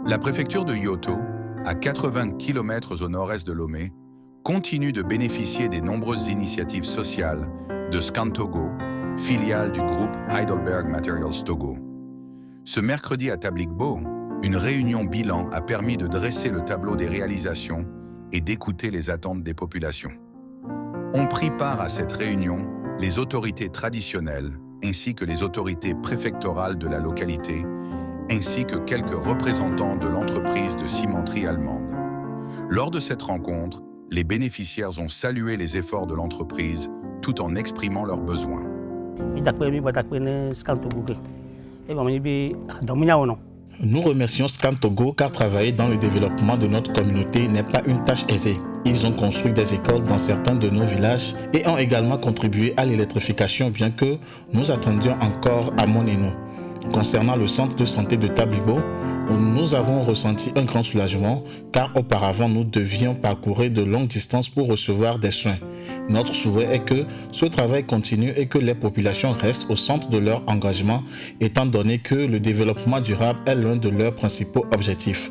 La préfecture de Yoto, à 80 km au nord-est de Lomé, continue de bénéficier des nombreuses initiatives sociales de Scantogo, filiale du groupe Heidelberg Materials Togo. Ce mercredi à Tabligbo, une réunion bilan a permis de dresser le tableau des réalisations et d'écouter les attentes des populations. Ont pris part à cette réunion les autorités traditionnelles ainsi que les autorités préfectorales de la localité, ainsi que quelques représentants de l'entreprise de cimenterie allemande. Lors de cette rencontre, les bénéficiaires ont salué les efforts de l'entreprise tout en exprimant leurs besoins. Nous remercions Scantogo car travailler dans le développement de notre communauté n'est pas une tâche aisée. Ils ont construit des écoles dans certains de nos villages et ont également contribué à l'électrification bien que nous attendions encore à Moneno. Concernant le centre de santé de Tabligbo, nous avons ressenti un grand soulagement car auparavant nous devions parcourir de longues distances pour recevoir des soins. Notre souhait est que ce travail continue et que les populations restent au centre de leur engagement étant donné que le développement durable est l'un de leurs principaux objectifs.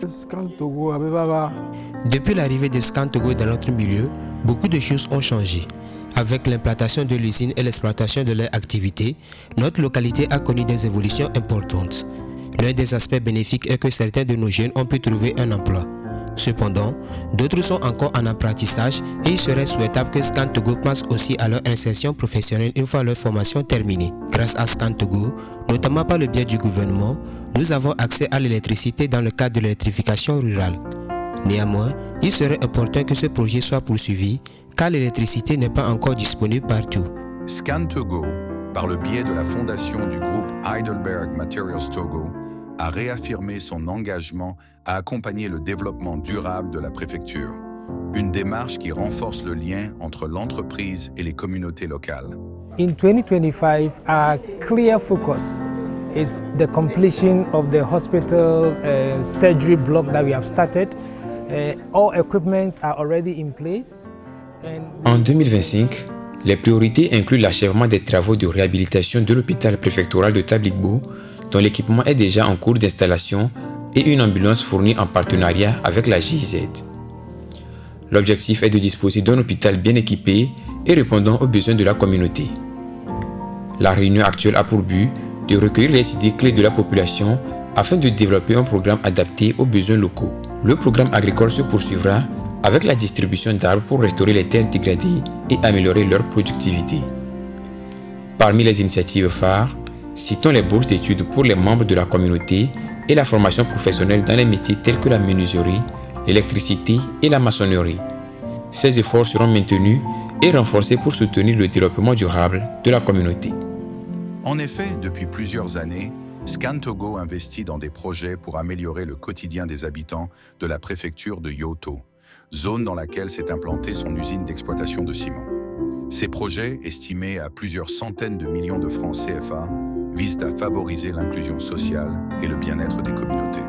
Depuis l'arrivée de Scantogo dans notre milieu, beaucoup de choses ont changé. Avec l'implantation de l'usine et l'exploitation de leur activité, notre localité a connu des évolutions importantes. L'un des aspects bénéfiques est que certains de nos jeunes ont pu trouver un emploi. Cependant, d'autres sont encore en apprentissage et il serait souhaitable que Scantogo pense aussi à leur insertion professionnelle une fois leur formation terminée. Grâce à Scantogo, notamment par le biais du gouvernement, nous avons accès à l'électricité dans le cadre de l'électrification rurale. Néanmoins, il serait opportun que ce projet soit poursuivi car l'électricité n'est pas encore disponible partout. Scantogo, par le biais de la fondation du groupe Heidelberg Materials Togo, a réaffirmé son engagement à accompagner le développement durable de la préfecture, une démarche qui renforce le lien entre l'entreprise et les communautés locales. In 2025, our clear focus is the completion of the hospital surgery block that we have started. All equipments are already in place. En 2025, les priorités incluent l'achèvement des travaux de réhabilitation de l'hôpital préfectoral de Tabligbo, dont l'équipement est déjà en cours d'installation, et une ambulance fournie en partenariat avec la GIZ. L'objectif est de disposer d'un hôpital bien équipé et répondant aux besoins de la communauté. La réunion actuelle a pour but de recueillir les idées clés de la population afin de développer un programme adapté aux besoins locaux. Le programme agricole se poursuivra avec la distribution d'arbres pour restaurer les terres dégradées et améliorer leur productivité. Parmi les initiatives phares, citons les bourses d'études pour les membres de la communauté et la formation professionnelle dans les métiers tels que la menuiserie, l'électricité et la maçonnerie. Ces efforts seront maintenus et renforcés pour soutenir le développement durable de la communauté. En effet, depuis plusieurs années, Scantogo investit dans des projets pour améliorer le quotidien des habitants de la préfecture de Yoto, zone dans laquelle s'est implantée son usine d'exploitation de ciment. Ces projets, estimés à plusieurs centaines de millions de francs CFA, visent à favoriser l'inclusion sociale et le bien-être des communautés.